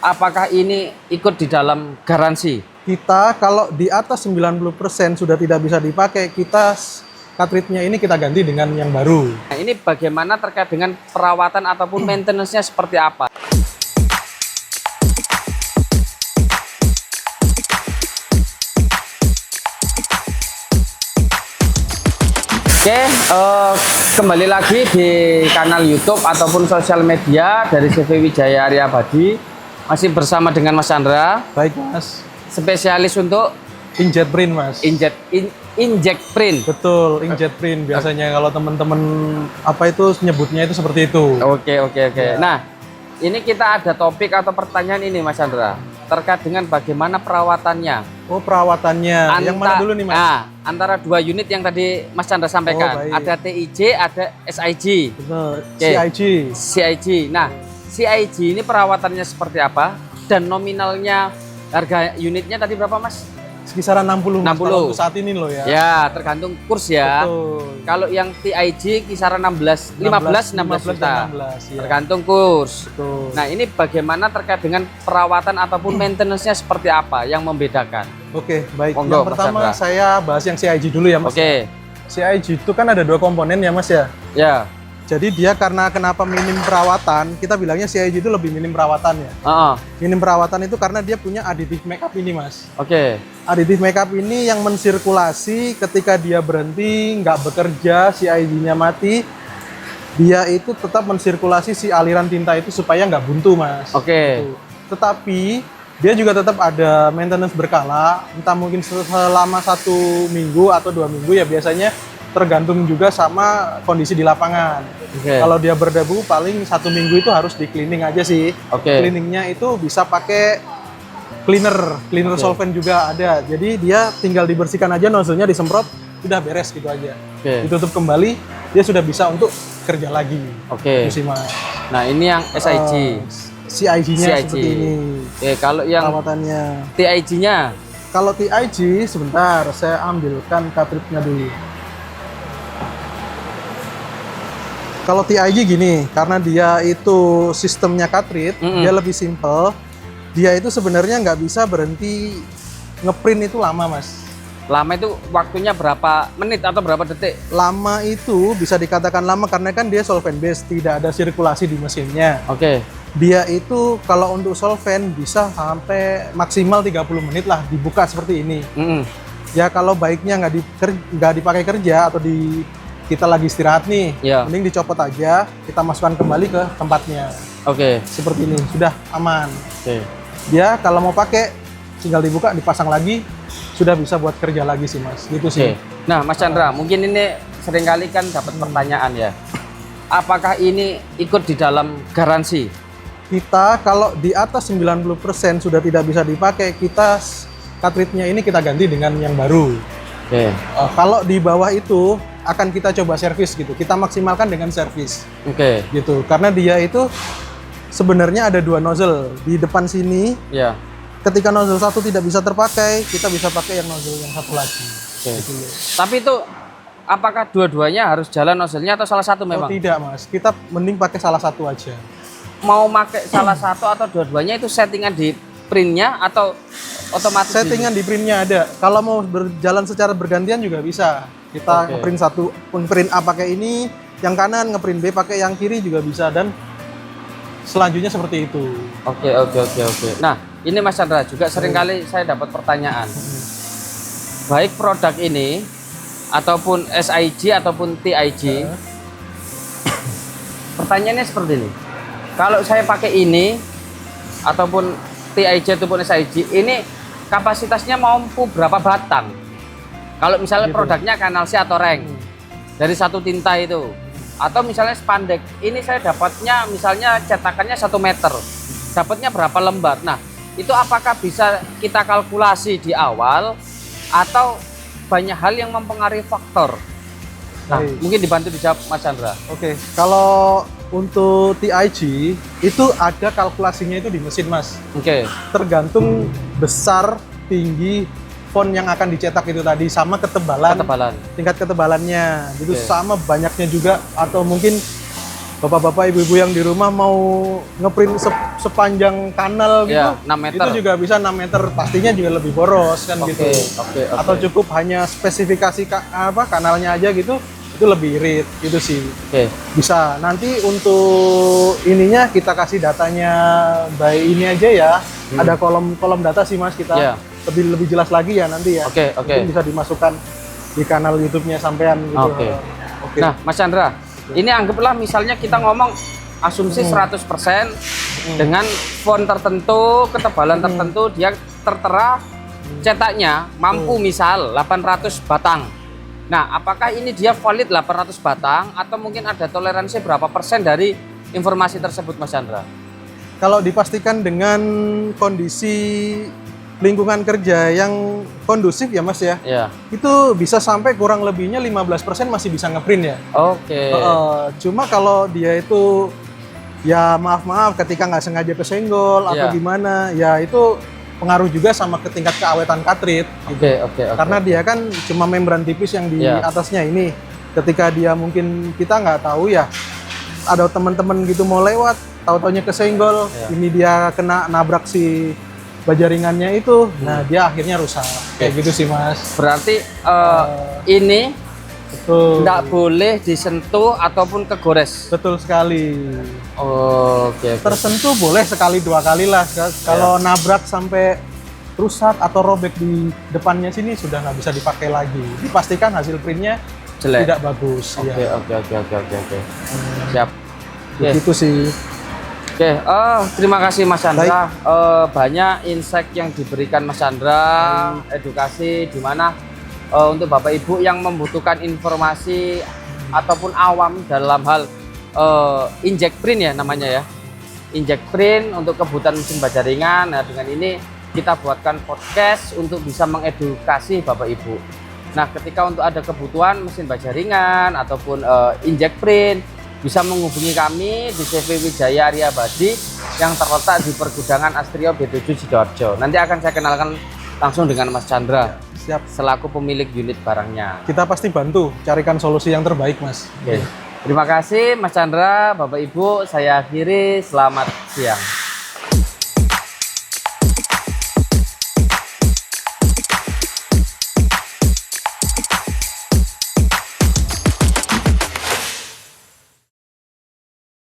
apakah ini ikut di dalam garansi? Kita kalau di atas 90% sudah tidak bisa dipakai, cartridge-nya ini kita ganti dengan yang baru. Nah, ini bagaimana terkait dengan perawatan ataupun maintenance-nya seperti apa? Oke, kembali lagi di kanal YouTube ataupun sosial media dari CV Wijaya Arya Abadi. Masih bersama dengan Mas Chandra. Baik, Mas. Spesialis untuk Inkjet print, Mas. Inject print. Betul, inkjet print. Biasanya kalau teman-teman apa itu nyebutnya itu seperti itu. Oke. Ya. Nah, ini kita ada topik atau pertanyaan ini, Mas Chandra, terkait dengan bagaimana perawatannya. Oh, perawatannya. Yang mana dulu nih, Mas? Antara dua unit yang tadi Mas Chandra sampaikan. Oh, baik. Ada TIJ, ada SIG. Betul, Oke. CIG. Nah, CIG ini perawatannya seperti apa? Dan nominalnya harga unitnya tadi berapa, Mas? Kisaran 60, Mas, 60. kalau untuk saat ini loh ya. Ya, tergantung kurs ya. Betul. Kalau yang TIG kisaran 15 juta. dan 16, ya. Tergantung kurs. Betul. Nah, ini bagaimana terkait dengan perawatan ataupun maintenance-nya seperti apa yang membedakan? Oke, baik. Monggo, Yang Mas pertama Chandra. saya bahas yang CIG dulu ya, Mas. Oke. CIG itu kan ada dua komponen ya, Mas ya. Ya. Jadi dia karena kenapa minim perawatan, kita bilangnya CIG itu lebih minim perawatan ya. Minim perawatan itu karena dia punya additive makeup ini, Mas. Oke. Additive makeup ini yang mensirkulasi ketika dia berhenti, nggak bekerja, CIG-nya mati, dia itu tetap mensirkulasi si aliran tinta itu supaya nggak buntu, Mas. Oke. Gitu. Tetapi dia juga tetap ada maintenance berkala, entah mungkin selama 1 minggu atau 2 minggu ya, biasanya tergantung juga sama kondisi di lapangan. Oke. Kalau dia berdebu paling 1 minggu itu harus di cleaning aja sih. Oke. Cleaningnya itu bisa pakai cleaner Oke. solvent juga ada. Jadi dia tinggal dibersihkan aja, nozzle-nya disemprot, udah beres gitu aja. Oke. Ditutup kembali, dia sudah bisa untuk kerja lagi. Oke. Gitu sih, Mas. Nah, ini yang SIG. CIG-nya seperti ini. Oke, kalau yang Perawatannya. TIG-nya. Kalau TIG sebentar, saya ambilkan cartridge-nya dulu. Kalau TIG gini, karena dia itu sistemnya cartridge, dia lebih simple. Dia itu sebenarnya nggak bisa berhenti ngeprint itu lama, Mas. Lama itu waktunya berapa menit atau berapa detik? Lama itu bisa dikatakan lama karena kan dia solvent base, tidak ada sirkulasi di mesinnya. Oke. Dia itu kalau untuk solvent bisa sampai maksimal 30 menit lah dibuka seperti ini. Ya kalau baiknya nggak dipakai kerja atau kita lagi istirahat nih, Ya. mending dicopot aja, kita masukkan kembali ke tempatnya. Oke. Seperti ini, sudah aman. Oke. Dia kalau mau pakai, tinggal dibuka, dipasang lagi, sudah bisa buat kerja lagi sih, Mas. Gitu sih. Oke. Nah, Mas Chandra, mungkin ini seringkali kan dapat pertanyaan ya. Apakah ini ikut di dalam garansi? Kita kalau di atas 90% sudah tidak bisa dipakai, cartridge-nya ini kita ganti dengan yang baru. Oke. Kalau di bawah itu akan kita coba servis gitu. Kita maksimalkan dengan servis. Oke. Gitu. Karena dia itu sebenarnya ada 2 nozzle di depan sini. Ya. Ketika nozzle satu tidak bisa terpakai, kita bisa pakai yang nozzle yang satu lagi. Oke. Gitu. Tapi itu apakah dua-duanya harus jalan nozzle-nya atau salah satu memang? Oh, tidak, Mas. Kita mending pakai salah satu aja. Mau pakai salah satu atau dua-duanya itu settingan di printnya atau otomatis? Settingan di printnya ada. Kalau mau berjalan secara bergantian juga bisa. Kita Oke. ngeprint satu, ngeprint A pakai ini, yang kanan ngeprint B pakai yang kiri juga bisa, dan selanjutnya seperti itu. Oke. Nah, ini Mas Chandra juga seringkali saya dapat pertanyaan. Baik produk ini ataupun SIG ataupun TIG. Pertanyaannya seperti ini. Kalau saya pakai ini ataupun TIG ataupun SIG, ini kapasitasnya mampu berapa batang? Kalau misalnya Gitu. produknya kanal C atau reng dari satu tinta itu, atau misalnya spandek, ini saya dapatnya misalnya cetakannya 1 meter, dapatnya berapa lembar? Nah, itu apakah bisa kita kalkulasi di awal atau banyak hal yang mempengaruhi faktor? Nah, Baik. mungkin dibantu dijawab Mas Chandra. Oke, kalau untuk TIG itu ada kalkulasinya itu di mesin, Mas. Oke. Tergantung besar, tinggi font yang akan dicetak itu tadi, sama ketebalan, Ketebalan. tingkat ketebalannya. Gitu Oke. sama banyaknya juga, atau mungkin bapak-bapak, ibu-ibu yang di rumah mau ngeprint sepanjang kanal gitu, Ya, 6 meter. itu juga bisa 6 meter, pastinya juga lebih boros kan gitu. Oke. Atau cukup hanya spesifikasi kanalnya aja gitu, itu lebih irit gitu sih. Oke. Bisa. Nanti untuk ininya kita kasih datanya by ini aja ya. Ada kolom data sih Mas, kita Ya. lebih jelas lagi ya nanti ya. Oke. Mungkin bisa dimasukkan di kanal YouTube-nya sampean gitu. Oke. Oke. Nah, Mas Chandra, ini anggaplah misalnya kita ngomong asumsi 100% dengan font tertentu, ketebalan tertentu, dia tertera cetaknya mampu misal 800 batang. Nah, apakah ini dia valid 800 batang atau mungkin ada toleransi berapa persen dari informasi tersebut, Mas Chandra? Kalau dipastikan dengan kondisi lingkungan kerja yang kondusif ya Mas ya, Ya. itu bisa sampai kurang lebihnya 15% masih bisa ngeprint ya. Oke. Cuma kalau dia itu ya maaf ketika nggak sengaja kesenggol atau Iya. gimana, ya itu pengaruh juga sama ke tingkat keawetan cartridge. Oke. Karena dia kan cuma membran tipis yang di Iya. atasnya ini. Ketika dia mungkin kita nggak tahu ya, ada teman-teman gitu mau lewat, tahu-taunya kesenggol, Iya. ini dia kena nabrak si baja ringannya itu, nah dia akhirnya rusak. Kayak gitu sih Mas. Berarti ini Betul. tidak boleh disentuh ataupun kegores. Betul sekali. Oke. Tersentuh boleh sekali 2 kali lah. Kalau nabrak sampai rusak atau robek di depannya sini sudah nggak bisa dipakai lagi. Dipastikan hasil printnya Jelek. tidak bagus. Oke. Ya. Oke. Siap. Oke. Begitu sih. Oke, terima kasih Mas Chandra. Banyak insight yang diberikan Mas Chandra, edukasi di mana untuk Bapak Ibu yang membutuhkan informasi ataupun awam dalam hal inject print ya namanya ya. Inject print untuk kebutuhan mesin baja ringan. Nah, dengan ini kita buatkan podcast untuk bisa mengedukasi Bapak Ibu. Nah, ketika untuk ada kebutuhan mesin baja ringan ataupun inject print, bisa menghubungi kami di CV Wijaya Arya Badi yang terletak di Pergudangan Astrio B7 Sidoarjo. Nanti akan saya kenalkan langsung dengan Mas Chandra Siap. selaku pemilik unit barangnya. Kita pasti bantu carikan solusi yang terbaik, Mas. Oke. Terima kasih Mas Chandra, Bapak Ibu. Saya akhiri. Selamat siang.